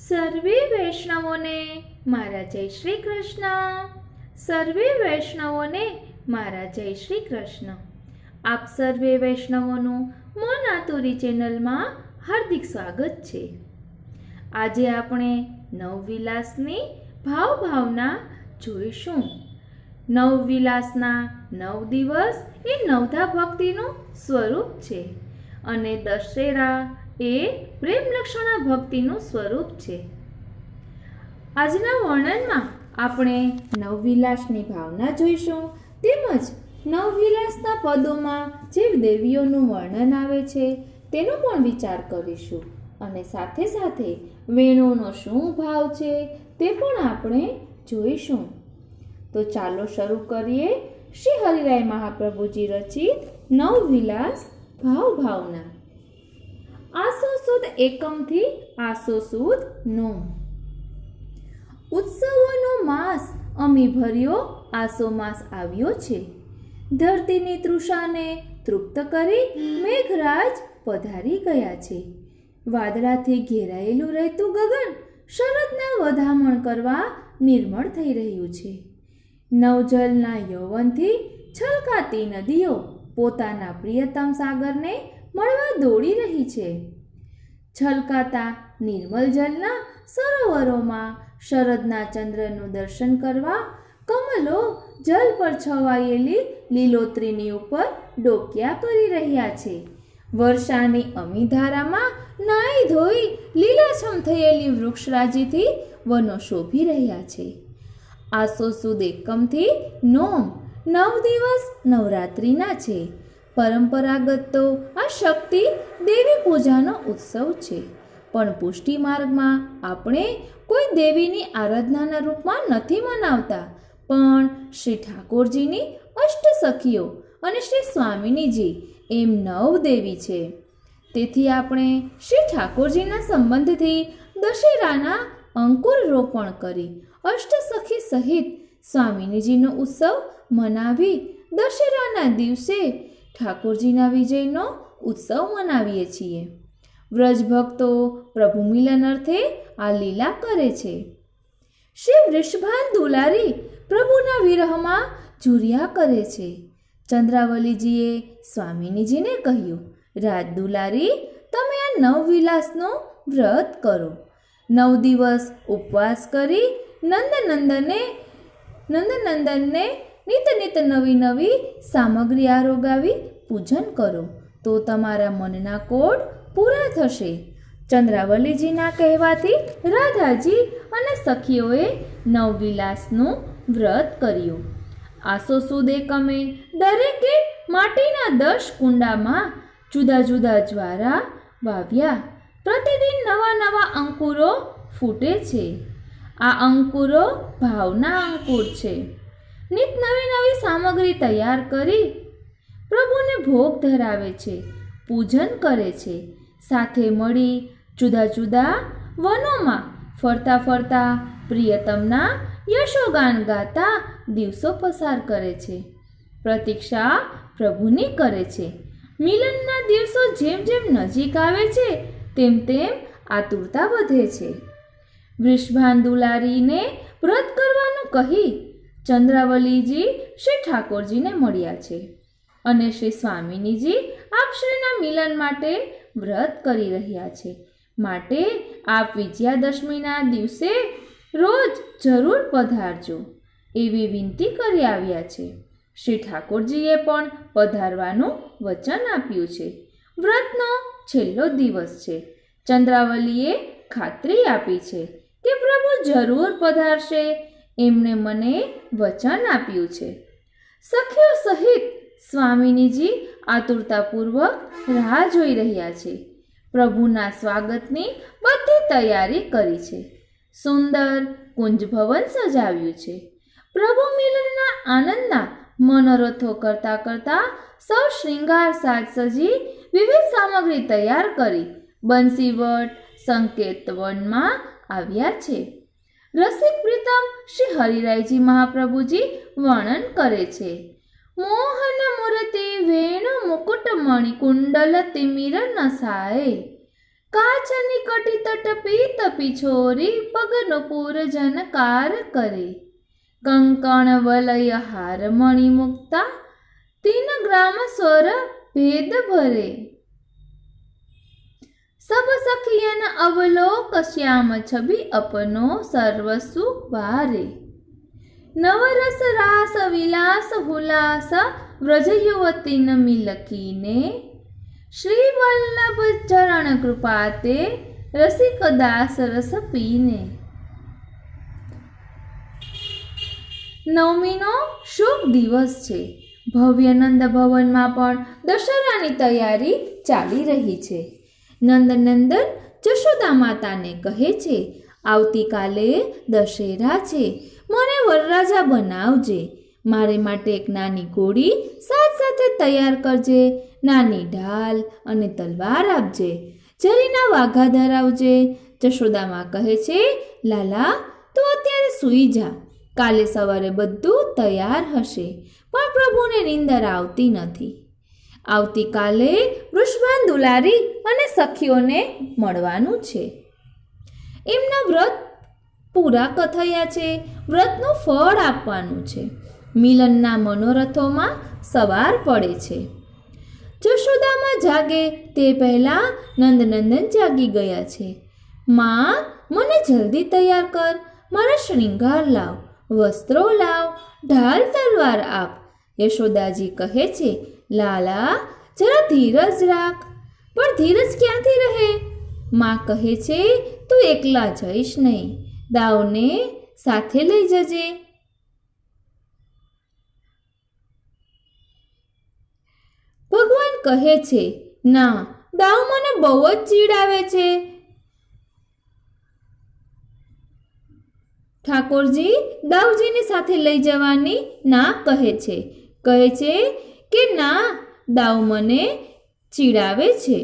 સર્વે વૈષ્ણવોને મારા જય શ્રી કૃષ્ણ. સર્વે વૈષ્ણવોને મારા જય શ્રી કૃષ્ણ. આપ સર્વે વૈષ્ણવોનું મન આતુરી ચેનલમાં હાર્દિક સ્વાગત છે. આજે આપણે નવવિલાસની ભાવના જોઈશું. નવવિલાસના 9 દિવસ એ નવધા ભક્તિનું સ્વરૂપ છે અને દશેરા એ પ્રેમ લક્ષણા ભક્તિનું સ્વરૂપ છે. આજના વર્ણનમાં આપણે નવવિલાસની ભાવના જોઈશું, તેમજ નવવિલાસના પદોમાં જે દેવીઓનું વર્ણન આવે છે તેનો પણ વિચાર કરીશું અને સાથે સાથે વેણુનો શું ભાવ છે તે પણ આપણે જોઈશું. તો ચાલો શરૂ કરીએ શ્રી હરિરાય મહાપ્રભુજી રચિત નવવિલાસ ભાવના. આસો સુદ એકમથી આસો સુદ નોમ. ઉત્સવોનો માસ અમી ભર્યો આસો માસ આવ્યો છે. ધરતીની તૃષાને તૃપ્ત કરી મેઘરાજ પધારી ગયા છે. વાદળાથી ઘેરાયેલું રહેતું ગગન શરદના વધામણ કરવા નિર્મળ થઈ રહ્યું છે. નવજલના યૌવનથી છલકાતી નદીઓ પોતાના પ્રિયતમ સાગરને મળવા દોડી રહી છે. છલકાતા નિર્મલ જલના સરોવરોમાં શરદના ચંદ્રનું દર્શન કરવા કમલો જલ પર છવાયેલી લીલોતરીની ઉપર ડોકિયા કરી રહ્યા છે. વર્ષાની અમીધારામાં નાઈ ધોઈ લીલાછમ થયેલી વૃક્ષરાજીથી વનો શોભી રહ્યા છે. આસો સુદ એકમથી નોમ 9 દિવસ નવરાત્રિના છે. પરંપરાગત તો આ શક્તિ દેવી પૂજાનો ઉત્સવ છે, પણ પુષ્ટિ માર્ગમાં આપણે કોઈ દેવીની આરાધનાના રૂપમાં નથી મનાવતા, પણ શ્રી ઠાકોરજીની અષ્ટસખીઓ અને શ્રી સ્વામિનીજી એમ 9 દેવી છે. તેથી આપણે શ્રી ઠાકોરજીના સંબંધથી દશેરાના અંકુર રોપણ કરી અષ્ટસખી સહિત સ્વામિનીજીનો ઉત્સવ મનાવી દશેરાના દિવસે ઠાકોરજીના વિજયનો ઉત્સવ મનાવીએ છીએ. વ્રજ ભક્તો પ્રભુ મિલન અર્થે આ લીલા કરે છે. શ્રી વૃષભાન દુલારી પ્રભુના વિરહમાં ઝૂર્યા કરે છે. ચંદ્રાવલીજીએ સ્વામિનીજીને કહ્યું, રાજ દુલારી, તમે આ નવવિલાસનું વ્રત કરો. 9 દિવસ ઉપવાસ કરી નંદનંદનને નિત નવી સામગ્રી આરોગાવી પૂજન કરો તો તમારા મનના કોડ પૂરા થશે. ચંદ્રાવલીજીના કહેવાથી રાધાજી અને સખીઓએ નવવિલાસનું વ્રત કર્યું. આસો સુદ એકમે દરેકે માટીના 10 કુંડામાં જુદા જુદા જ્વારા વાવ્યા. પ્રતિદિન નવા અંકુરો ફૂટે છે. આ અંકુરો ભાવના અંકુર છે. નિત નવી સામગ્રી તૈયાર કરી પ્રભુને ભોગ ધરાવે છે, પૂજન કરે છે. સાથે મળી જુદા જુદા વનોમાં ફરતા પ્રિયતમના યશોગાન ગાતા દિવસો પસાર કરે છે. પ્રતીક્ષા પ્રભુની કરે છે. મિલનના દિવસો જેમ નજીક આવે છે તેમ આતુરતા વધે છે. વૃષભાન દુલારીને વ્રત કરવાનું કહી ચંદ્રાવલીજી શ્રી ઠાકોરજીને મળ્યા છે અને શ્રી સ્વામિનીજી આપશ્રીના મિલન માટે વ્રત કરી રહ્યા છે. માટે આપ વિજયાદશમીના દિવસે રોજ જરૂર પધારજો એવી વિનંતી કરી આવ્યા છે. શ્રી ઠાકોરજીએ પણ પધારવાનું વચન આપ્યું છે. વ્રતનો છેલ્લો દિવસ છે. ચંદ્રાવલીએ ખાતરી આપી છે કે પ્રભુ જરૂર પધારશે, એમણે મને વચન આપ્યું છે. સખીઓ સહિત સ્વામિનીજી આતુરતાપૂર્વક રાહ જોઈ રહ્યા છે. પ્રભુના સ્વાગતની બધી તૈયારી કરી છે. સુંદર કુંજભવન સજાવ્યું છે. પ્રભુ મિલનના આનંદના મનોરથો કરતા સૌ શ્રૃંગાર સાજ સજી વિવિધ સામગ્રી તૈયાર કરી બંસીવટ સંકેત વનમાં આવ્યા છે. રસિક પ્રીતમ શ્રી હરિરાયજી મહાપ્રભુજી વર્ણન કરે છે. મોહન મૂર્તિ વેણુ મુકુટ મણિ કુંડલ તિમિર નસાય. કાચની કટી તટપી તપી છોરી પગનો પૂર જનકાર કરે કંકણ વલય હાર મણિ મુક્તા 3 ગ્રામ સ્વર ભેદ ભરે सब सखियन अवलोक श्याम छवि अपनो सर्वसु वारे नवरस रास विलास हुलास व्रज युवतीन मिलकीने श्री वल्लभ चरण कृपाते रसिक दास रस पीने। नवमीनो शुभ दिवस छे। भव्य नंद भवનમાં પણ દશેરાની તૈયારી ચાલી રહી છે। નંદનંદન જશોદા માતાને કહે છે, આવતીકાલે દશેરા છે, મને વરરાજા બનાવજે, મારે માટે એક નાની ઘોડી સાથે તૈયાર કરજે, નાની ઢાલ અને તલવાર આપજે, જરીના વાઘા ધરાવજે। જશોદામાં કહે છે, લાલા તું અત્યારે સૂઈ જા, કાલે સવારે બધું તૈયાર હશે। પણ પ્રભુને નીંદર આવતી નથી। આવતીકાલે વૃષભાન દુલારી અને સખીઓને મળવાનું છે, એમના વ્રત પૂરા થયા છે, વ્રતનું ફળ આપવાનું છે, મિલનના મનોરથોમાં સવાર પડે છે। જશોદામાં જાગે તે પહેલાં નંદનંદન જાગી ગયા છે। માં, મને જલ્દી તૈયાર કર, મારા શ્રૃંગાર લાવ, વસ્ત્રો લાવ, ઢાલ તલવાર આપ। યશોદાજી કહે છે, લાલા જરા ધીરજ રાખ। પણ ધીરજ ક્યાંથી રહે? માં કહે છે, તું એકલા જઈશ નહીં, દાવને સાથે લઈ જજે। ભગવાન કહે છે, ના, દાવ મને બહુ જ ચીડાવે છે। ઠાકોરજી દાવજીને સાથે લઈ જવાની ના કહે છે કે ના, દાવ મને ચીડાવે છે।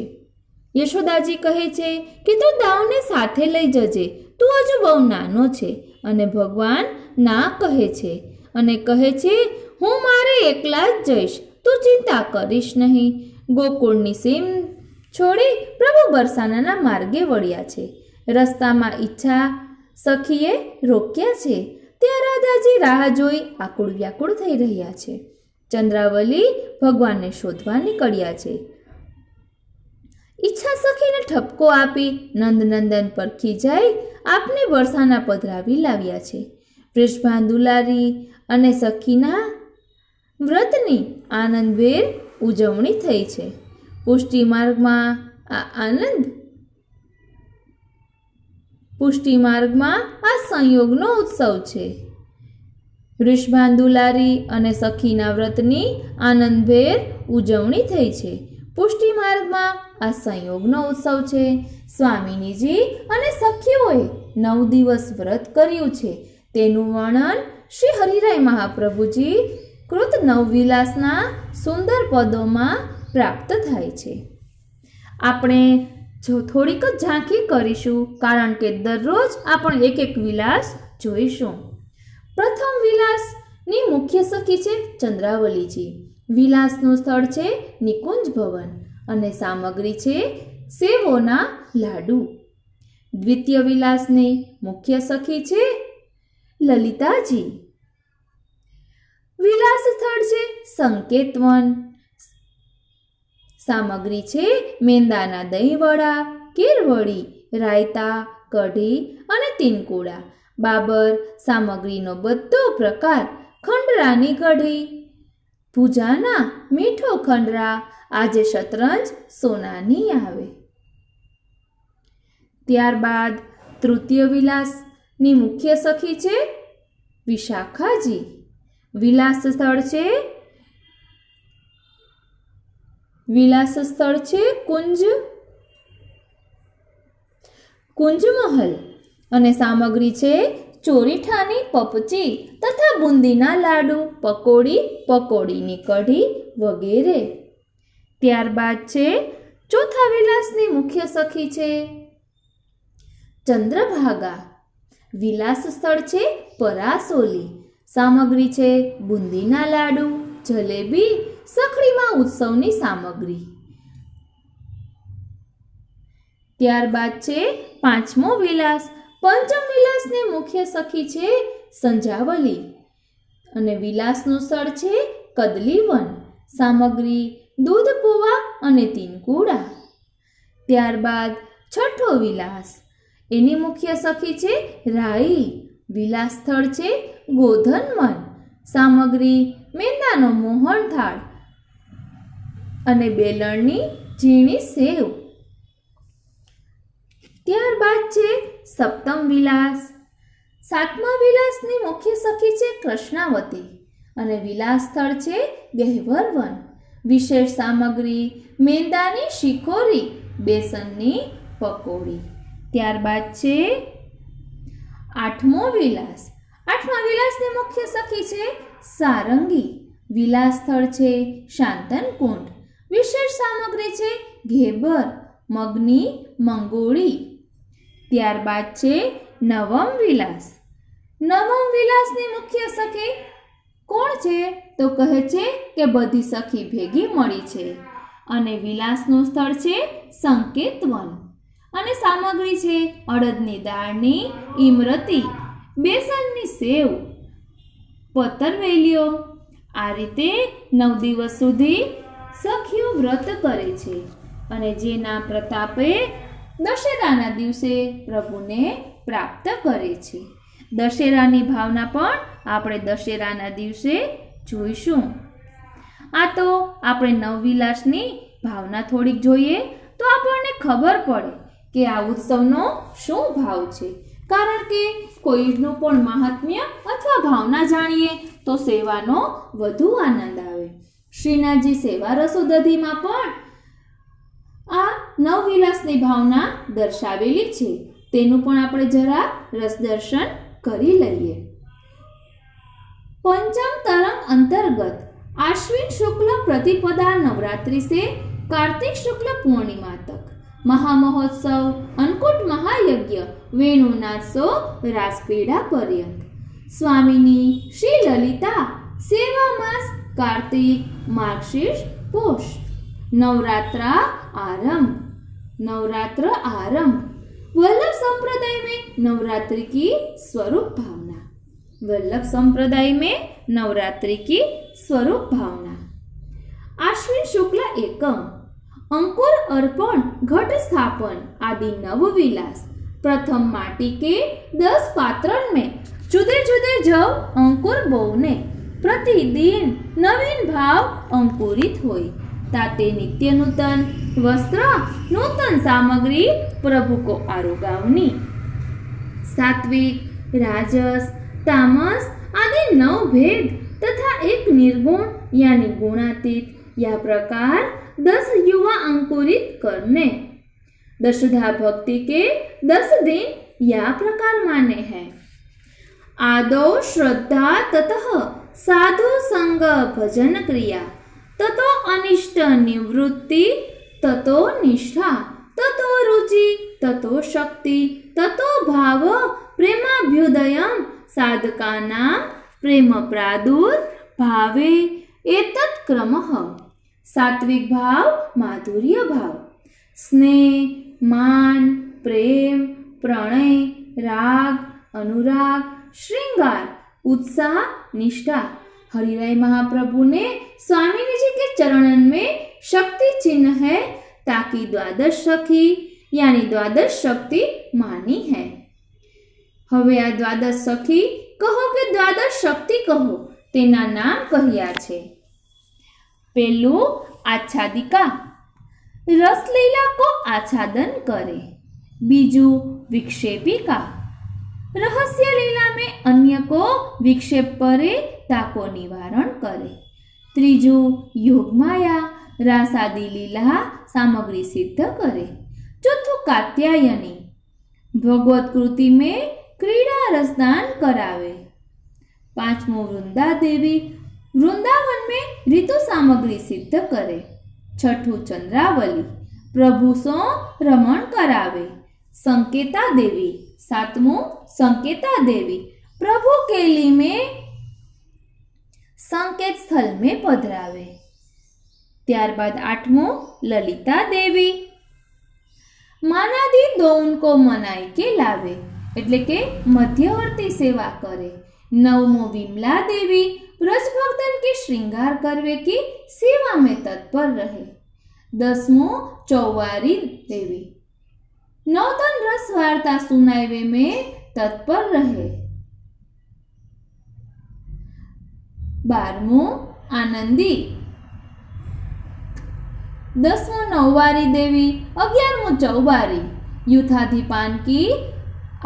યશોદાજી કહે છે કે તું દાવને સાથે લઈ જજે, તું હજુ બહુ નાનો છે। અને ભગવાન ના કહે છે અને કહે છે, હું મારે એકલા જ જઈશ, તું ચિંતા કરીશ નહીં। ગોકુળની સીમ છોડી પ્રભુ બરસાનાના માર્ગે વળ્યા છે। રસ્તામાં ઈચ્છા સખીએ રોક્યા છે, ત્યાં રાધાજી રાહ જોઈ આકુળ વ્યાકુળ થઈ રહ્યા છે। ચંદ્રાવલી ભગવાનને શોધવા નીકળ્યા છે। ઈચ્છા સખીને ઠપકો આપી નંદનંદન પર ખીજાઈ આપને બરસાના પધરાવી લાવ્યા છે। વૃષભાન દુલારી અને સખીના વ્રતની આનંદભેર ઉજવણી થઈ છે। પુષ્ટિ માર્ગમાં આ સંયોગનો ઉત્સવ છે। વૃષભાન દુલારી અને સખીના વ્રતની આનંદભેર ઉજવણી થઈ છે। પુષ્ટિ માર્ગમાં આ સંયોગનો ઉત્સવ છે। સ્વામિનીજી અને સખીઓએ 9 દિવસ વ્રત કર્યું છે, તેનું વર્ણન શ્રી હરિરાય મહાપ્રભુજી કૃત નવવિલાસના સુંદર પદોમાં પ્રાપ્ત થાય છે। આપણે થોડીક જ ઝાંખી કરીશું, કારણ કે દરરોજ આપણે એક વિલાસ જોઈશું। પ્રથમ વિલાસની મુખ્ય સખી છે ચંદ્રાવલીજી। વિલાસનું સ્થળ છે નિકુંજ ભવન અને સામગ્રી છે સેવોના લાડુ। દ્વિતીય વિલાસની મુખ્ય સખી છે લલિતાજી। વિલાસ સ્થળ છે સંકેતવન। સામગ્રી છે મેંદાના દહીંવડા, કેરવડી, રાયતા, કઢી અને તીનકુડા। બાબર સામગ્રીનો બધો પ્રકાર, ખંડરાની કઢી, ભુજાના મીઠો ખંડરા, આજે શતરંજ સોનાની આવે। ત્યારબાદ તૃતીય વિલાસની મુખ્ય સખી છે વિશાખાજી। વિલાસ સ્થળ છે કુંજમહલ અને સામગ્રી છે ચોરીઠાની પપચી તથા બુંદીના લાડુ, પકોડીની કઢી વગેરે। ત્યારબાદ છે ચોથા વિલાસની મુખ્ય સખી છે ચંદ્રભાગા। વિલાસ સ્થળ છે પરાસોલી। સામગ્રી છે બુંદીના લાડુ, જલેબી, સખડીમાં ઉત્સવની સામગ્રી। ત્યારબાદ છે પાંચમો વિલાસ. પંચમ વિલાસની મુખ્ય સખી છે સંજાવલી અને વિલાસનું સ્થળ છે કદલીવન. સામગ્રી દૂધ પુવા અને તીનકુડા. ત્યારબાદ છઠ્ઠો વિલાસ. એની મુખ્ય સખી છે રાઈ. વિલાસ સ્થળ છે ગોધનવન. સામગ્રી મેંદાનો મોહનથાળ અને બેલણની ઝીણી સેવ. ત્યારબાદ છે સપ્તમ વિલાસ. સાતમા વિલાસની મુખ્ય સખી છે કૃષ્ણાવતી અને વિલાસ સ્થળ છે ગહેવરવન. વિશેષ સામગ્રી મેંદાની શિખોરી, બેસનની પકોડી. ત્યારબાદ છે આઠમો વિલાસ. આઠમા વિલાસની મુખ્ય સખી છે સારંગી. વિલાસ સ્થળ છે શાંતનકુંડ. વિશેષ સામગ્રી છે ઘેબર, મગની મંગોળી. ત્યારબાદ છે નવમ વિલાસ. નવમ વિલાસની મુખ્ય સખી કોણ છે? તો કહે છે કે બધી સખી ભેગી મળી છે અને વિલાસનું સ્થળ છે સંકેતવન અને સામગ્રી છે અડદની દાળની ઈમરતી, બેસનની સેવ, પતરવેલીઓ. આ રીતે 9 દિવસ સુધી સખીઓ વ્રત કરે છે અને જેના પ્રતાપે દશેરાના દિવસે પ્રભુને પ્રાપ્ત કરે છે. દશેરાની ભાવના પણ આપણે દશેરાના દિવસે જોઈશું. આ તો આપણે નવવિલાસની ભાવના થોડીક જોઈએ તો આપણને ખબર પડે કે આ ઉત્સવનો શું ભાવ છે. કારણ કે કોઈનું પણ મહાત્મ્ય અથવા ભાવના જાણીએ તો સેવાનો વધુ આનંદ આવે. શ્રીનાથજી સેવા રસોદધીમાં પણ આ નવવિલાસની ભાવના દર્શાવેલી છે. તેનું પણ આપણે જરા રસદર્શન કરી લઈએ. पंचम तरंग अंतर्गत आश्विन शुक्ल प्रतिपदा नवरात्रि से कार्तिक शुक्ल पूर्णिमा तक महामहोत्सव अन्नकूट महायज्ञ वेणुनाथसो रासक्रीड़ा पर्यंत स्वामिनी श्री ललिता सेवा मास कार्तिक मार्गशीर्ष पोष नवरात्र आरंभ वल्लभ संप्रदाय में नवरात्रि की स्वरूप भावना। वल्लभ संप्रदाय में नवरात्रि की स्वरूप भावना। आश्विन शुक्ल एकम अंकुर अर्पण घट स्थापन आदि नवविलास। प्रथम माटी के 10 पात्रण में जुदे जुदे जव अंकुर बोने प्रतिदिन नवीन भाव अंकुरित होय ताते नित्य नूतन वस्त्र नूतन सामग्री प्रभु को आरोगावनी। सात्विक राजस तामस आदि 9 भेद तथा एक निर्गुण यानी गुणातीत या प्रकार 10 युवा अंकुरित करने। दशधा भक्ति के 10 दिन या प्रकार माने हैं। आदौ श्रद्धा ततः साधु संग भजन क्रिया ततो अनिष्ट निवृत्ति ततो निष्ठा ततो रुचि ततो शक्ति ततो भाव प्रेमाभ्युदयम साधकानां प्रेम प्रादुर्भावे एतत् क्रमः। सात्विक भाव माधुर्य भाव स्नेह मान प्रेम प्रणय राग अनुराग श्रृंगार उत्साह निष्ठा। हरिराय महाप्रभु ने स्वामी जी के चरणन में शक्ति चिन्ह है ताकि 12 सखी यानी 12 शक्ति मानी है। હવે આ 12 સખી કહો કે 12 શક્તિ કહો તેના નામ કહ્યા છે। પહેલું આચ્છાદિકા રસલીલા को आच्छादन करे। बीजू विक्षेपिका रहस्य लीला में अन्य को विक्षेप करे ताको निवारण करे। त्रीजू योगमाया रासादी लीला सामग्री सिद्ध करे। चौथु कात्यायनी भगवत कृति में क्रीड़ा रसदान करावे। पांचमो वृंदा देवी वृंदावन में ऋतु सामग्री सिद्ध करे। छठू चंद्रावली प्रभु सो रमण करावे। संकेता देवी सातमो संकेता देवी प्रभु केली में संकेत स्थल में पधरावे। त्यारबाद आठमो ललिता देवी मानादि दो उनको मनाई के लावे એટલે કે મધ્યવર્તી સેવા કરે। नवमो विमला देवी ब्रजभक्तन के श्रृंगार करवे की सेवा में तत्पर रहे। 10मो चौवारी देवी नौतन रस वार्ता सुनावे में तत्पर रहे। 12मो आनंदी 10मो नौवारी देवी 11मो चौबारी युद्धाधिपान की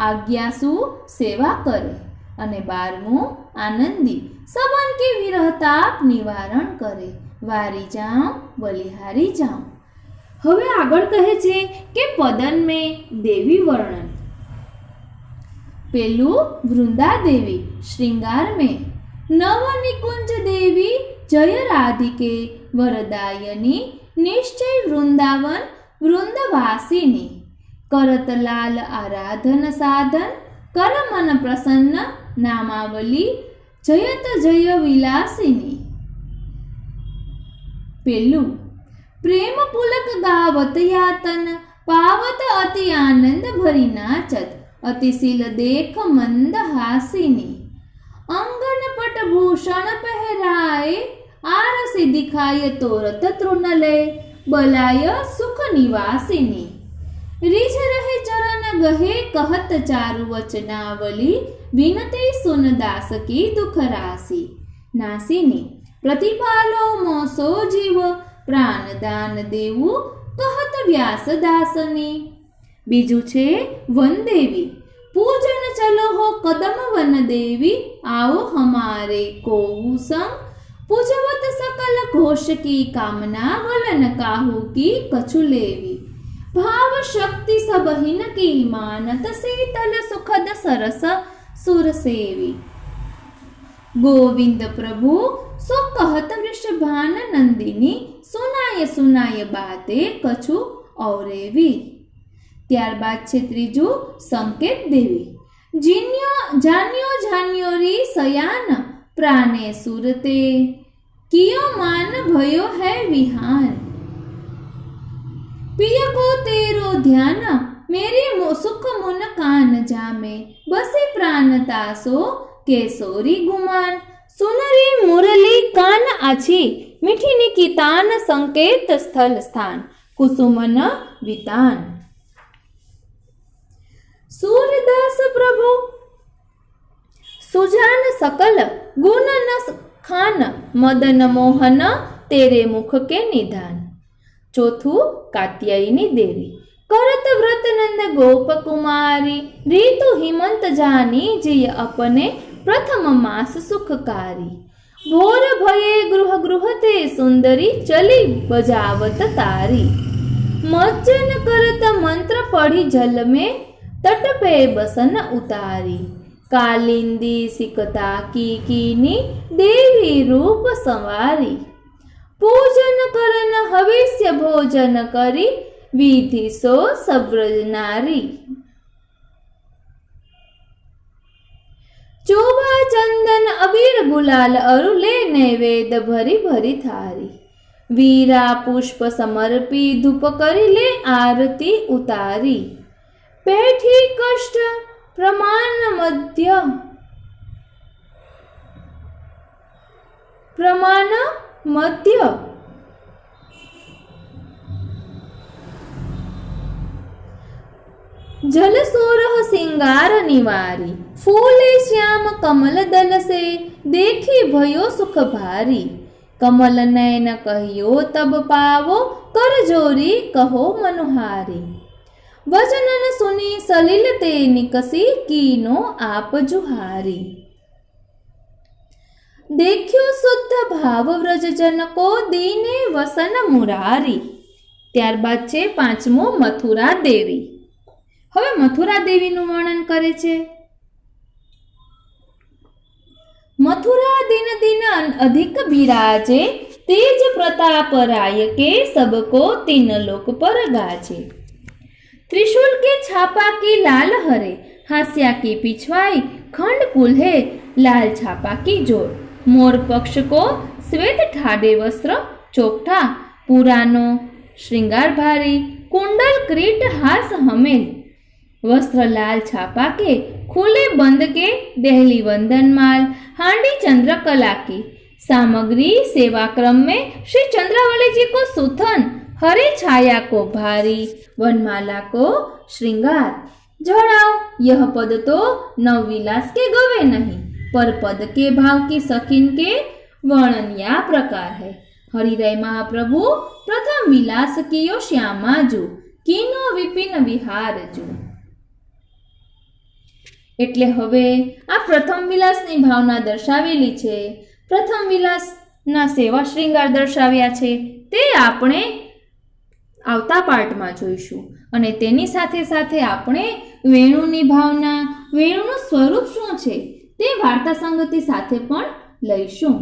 आज्ञासु सेवा करे અને 12મો आनंदी सबन के विरहताप निवारण करे। वारी जाऊं बलिहारी जाऊं। હવે આગળ કહે છે કે પદન में देवी वर्णन। પેલું વૃંદા દેવી श्रृंगार में नवनिकुंज देवी जय राधिके वरदायनी निश्चय वृंदावन वृंदवासिनी करत लाल आराधन साधन कर मन प्रसन्न नामावली जयत जय विलासिनी। पेलू प्रेम पुलक गावत यातन पावत अति आनंद भरी नाचत अतिशील देख मंद हासिनी अंगन पट भूषण पहराए आरसी दिखाय तोरत तृणले बलाय सुख निवासिनी रिझ रहे चरण गहे कहत चारु वचनावली विनती सुन दास की दुख राशि नासिनी प्रतिपालो मोसो जीव प्राणदान देवु कहत व्यास दासनी। बीजू छे वन देवी पूजन चलो हो कदम वन देवी आओ हमारे कोऊ संग पूजवत सकल घोष की कामना वलन काहू की कछु लेवी भाव शक्ति सबहिन की मानत शीतल सुखद सरस सुर सेवी गोविंद प्रभु सो कहत वृषभान नंदिनी सुनाय सुनाय बाते कछु औरेवी। ત્યારબાદ છે ત્રીજું સંકેત દેવી જાન્યો જાન્યો રી સયાન પ્રાણે સુરતે કિયો માન ભયો હૈ વિહાન पिय को तेरो ध्यान मेरी सुख मुन कान जामे बसे प्राण तासो केसोरी गुमान सुनरी मुरली कान आछी मीठी निकितान संकेत स्थल स्थान कुसुमन वितान। सूर्यदास प्रभु सुजान सकल गुण न खान मदन मोहन तेरे मुख के निधान। चौथू कात्यायनी देवी करत व्रत नंद गोप कुमारी ऋतु हिमंत जानी जिय अपने प्रथम मास सुखकारी भोर भये गृह गृह ते सुंदरी चली बजावत तारी मज्जन करत मंत्र पढ़ी जल में तट पे बसन उतारी कालिंदी सिकता कीनी देवी रूप संवारी पूजन करन हविष्य भोजन करी विधि सो सब्रज नारी चोबा चंदन अबीर गुलाल अरुले नैवेद भरी भरी थारी वीरा पुष्प समर्पी धूप करी ले आरती उतारी बैठी कष्ट प्रमाण मध्य जल सोरह सिंगार निवारी फूले श्याम कमल दल से देखी भयो सुख भारी कमल नयन कहियो तब पावो कर जोरी कहो मनुहारी वचनन सुनी सलिल ते निकसी कीनो आप जुहारी देख्यो शुद्ध भाव व्रज जन को दीने वसन मुरारी। ત્યારબાદ છે પાંચમો મથુરા દેવી। હવે મથુરા દેવીનું વર્ણન કરે છે। मथुरा दिन दिन अधिक विराजे तेज प्रताप राय के सबको तीन लोक पर गाजे त्रिशूल के छापा की लाल हरे हास्या की पिछवाई खंड कुल्हे लाल छापा की जोड़ मोर पक्ष को श्वेत ठाडे वस्त्र चोकठा पुरानो श्रृंगार भारी कुंडल क्रीट हास हमेल, वस्त्र लाल छापा के, खुले बंद के, दहली वंदन माल, हांडी चंद्रकला की, सामग्री सेवा क्रम में श्री चंद्रावली जी को सुथन, हरे छाया को भारी, वनमाला को श्रृंगार। जोड़ाओ, यह पद तो नवविलास के गवे नहीं, पर पद के भाव की सखीन के वर्णन या प्रकार है। हरिराय महाप्रभु प्रथम विलास कियो श्यामा जो, कीनो विपिन विहार जो। એટલે હવે આ પ્રથમ વિલાસની ભાવના દર્શાવેલી છે, પ્રથમ વિલાસના સેવા શ્રૃંગાર દર્શાવ્યા છે, તે આપણે આવતા પાઠમાં જોઈશું અને તેની સાથે સાથે આપણે વેણુની ભાવના, વેણુનું સ્વરૂપ શું છે તે વાર્તા સંગતિ સાથે પણ લઈશું।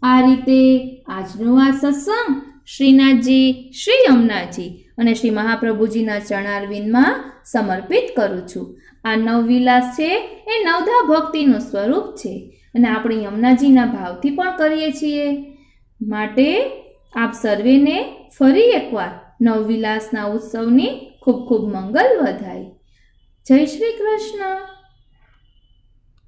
આ રીતે આજનો આ સત્સંગ શ્રીનાથજી, શ્રી યમુનાજી અને શ્રી મહાપ્રભુજીના ચરણારવિંદમાં સમર્પિત કરું છું। આ નવવિલાસ છે એ નવધા ભક્તિનું સ્વરૂપ છે અને આપણે યમુનાજીના ભાવથી પણ કરીએ છીએ। માટે આપ સર્વેને ફરી એકવાર નવવિલાસના ઉત્સવની ખૂબ ખૂબ મંગલ વધાય। જય શ્રી કૃષ્ણ।